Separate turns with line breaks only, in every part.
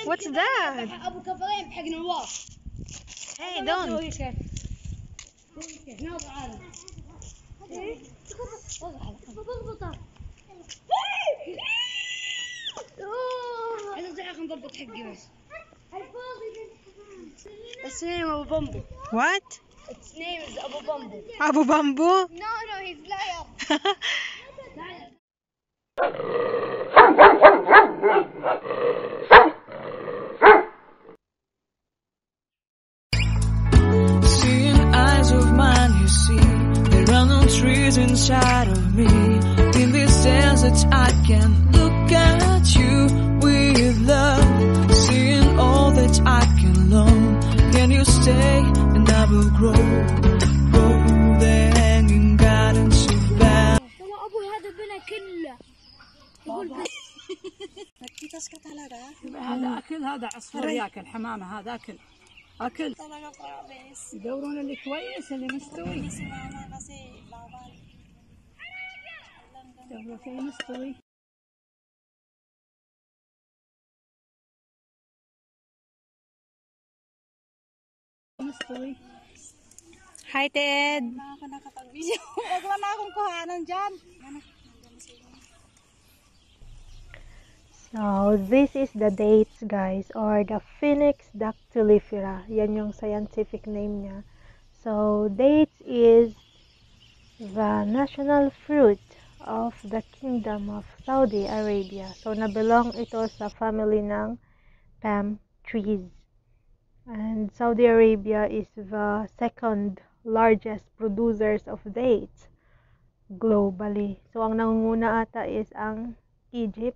What's that? Hey, don't.
Its name Abu Bambu.
What?
Its name is Abu Bambu.
Abu Bambu?
No, he's liar.
Seeing eyes of mine, you see, there are no trees inside of me. In this desert, I can look at you with love. Seeing all that I can learn. Can you stay and I will grow the hanging gardens of bad.
أبوي هذا بنا كله.
نكتاس كتلاقة.
هذا أكل، هذا عصفور ياكل، حمامة هذا أكل. أكل. يدورون اللي كويس اللي مستوي. يدورون اللي مستوي.
Hi, Ted.
Ako nakapag-video. Huwag na akong kuhanan dyan.
So, this is the dates, guys, or the Phoenix dactylifera. Yan yung scientific name niya. So, dates is the national fruit of the Kingdom of Saudi Arabia. So, nabelong ito sa family ng palm trees. And Saudi Arabia is the second largest producers of dates globally. So, ang nangunguna ata is ang Egypt.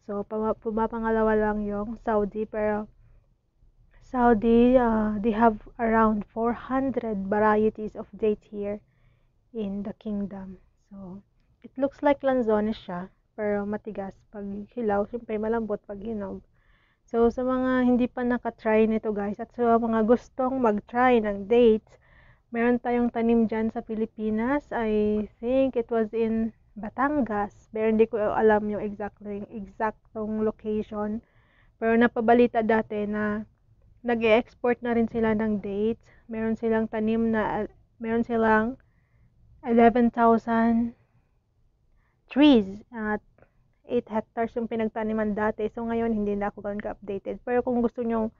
So, pumapangalawa lang yung Saudi. Pero, Saudi, they have around 400 varieties of date here in the kingdom. So, it looks like lanzones siya, pero matigas pag hilaw. Siyempre, malambot pag hinog. So, sa mga hindi pa nakatry nito, guys, at sa mga gustong mag-try ng dates, meron tayong tanim dyan sa Pilipinas. I think it was in Batangas. Pero hindi ko alam yung exactong location. Pero napabalita dati na nag-e-export na rin sila ng dates. Meron silang tanim na, meron silang 11,000 trees at 8 hectares yung pinagtaniman dati. So ngayon hindi na ako ganun ka-updated. Pero kung gusto nyong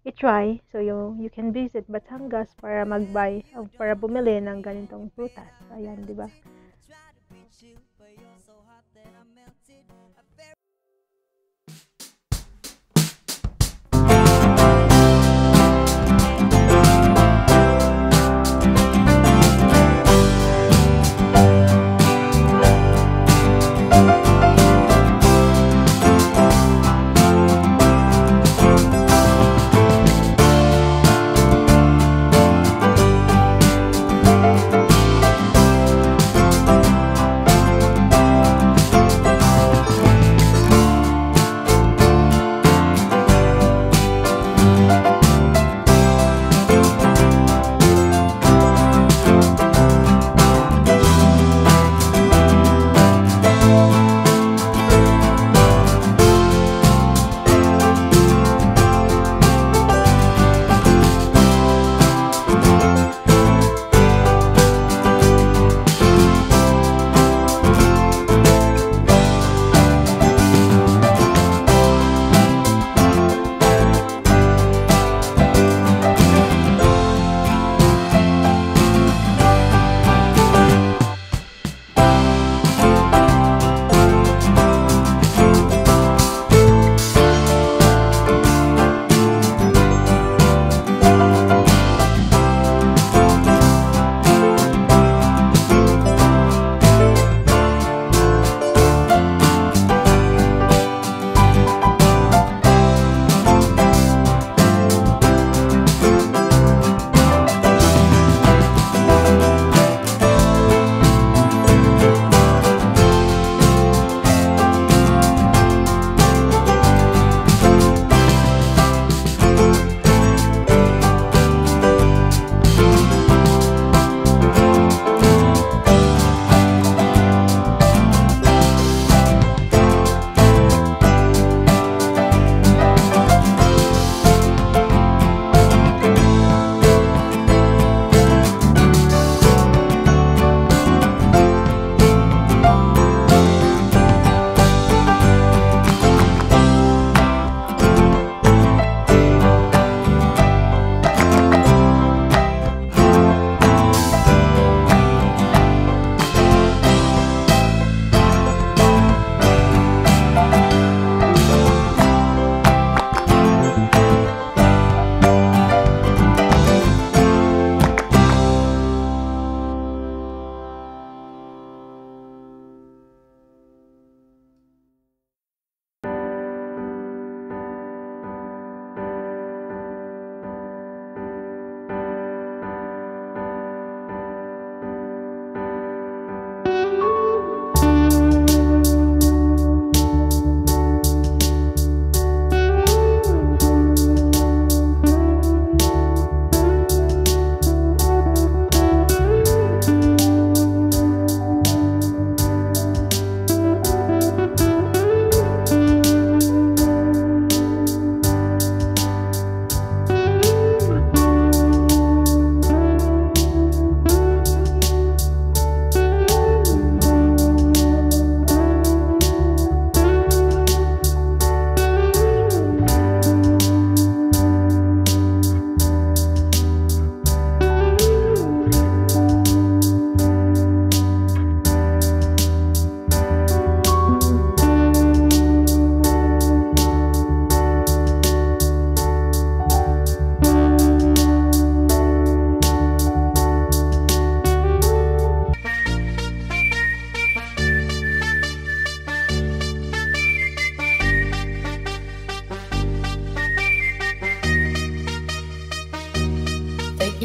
i-try, so you can visit Batangas para mag-buy o para bumili ng ganitong prutas. Ayan, di ba?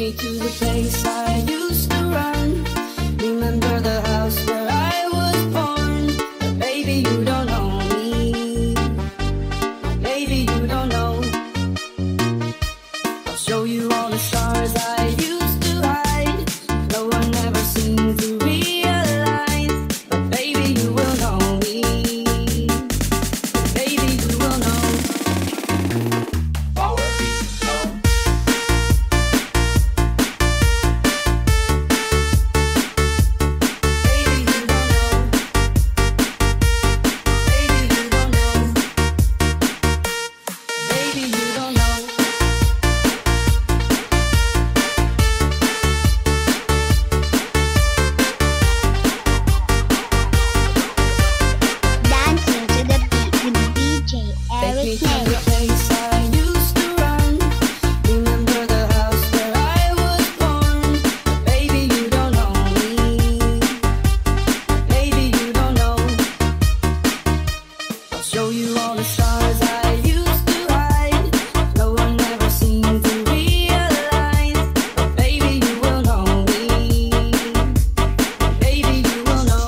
me to the place I used to run. Remember the house where I was born. But baby, you don't know me. Baby, you don't know. I'll show you all the stars I used to hide. No one ever seemed to realize. But baby, you will know me. Baby, you will know.
Dancing to the beat with DJ Eric Nate.
Remember the house where I was born. Baby, you don't know me. Baby, you don't know. I'll show you all the stars I used to hide. No one ever seemed to realize. But baby, you will know me. Baby, you will know.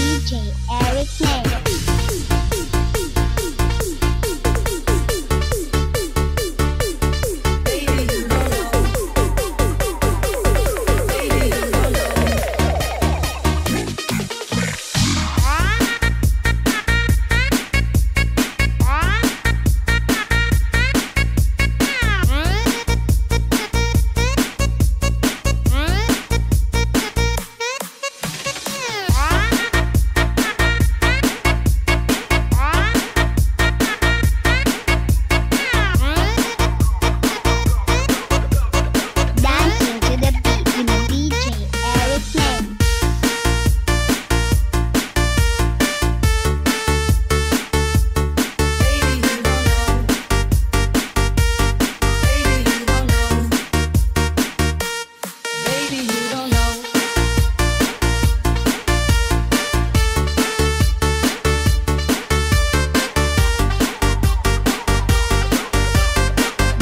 DJ Eric Nate. Dancing to the beat with DJ Eric Nate.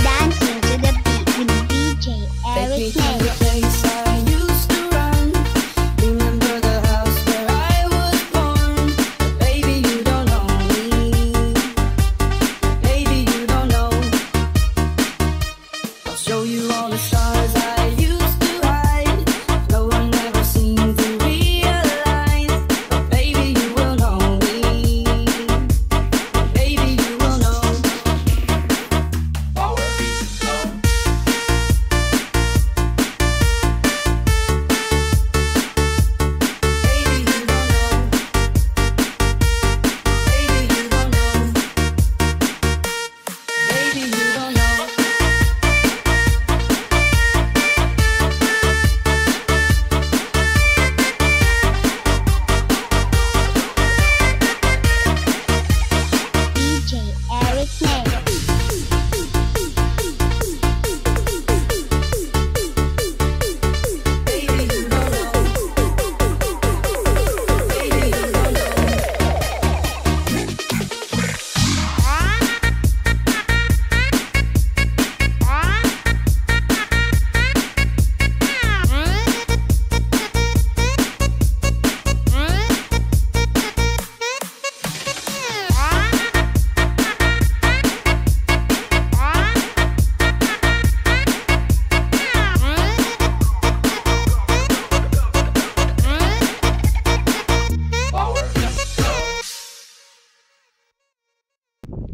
Dancing to the beat with DJ Eric Nate.
Remember the house where I was born. Baby, you don't know me. Baby, you don't know. I'll show you all the stars I used to hide. No one ever seemed to realize. But baby, you will know me. Baby, you will know.
DJ Eric Nate.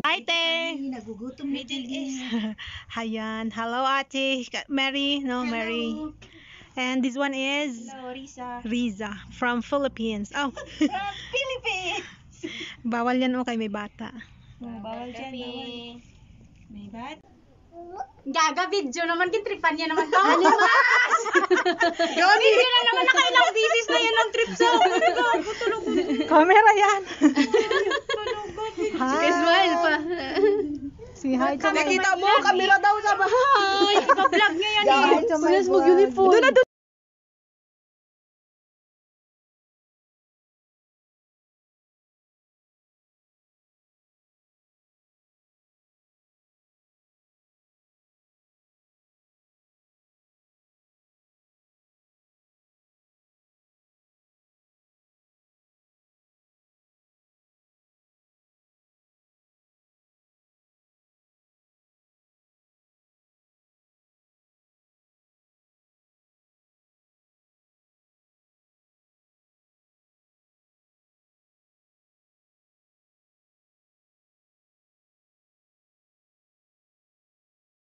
Hi, Te!
Nagugutom na din.
Hayan. Hello, Ate. Mary. No, Mary. And this one is
Risa.
Riza from Philippines. Oh,
Philippines!
bawal yan okay, may bata.
Bawal dyan, bawal. May bat? Gaga, video naman, kintripan niya naman to. Animas! Video na naman, nakailang bisis na yan ang trip sa
Camera yan. Hi.
Smile pa.
Si hi to my...
Nakita mo, kamera daw sa bahay. Ipa-vlog niya yan eh.
Hi to my boss.
Doon na.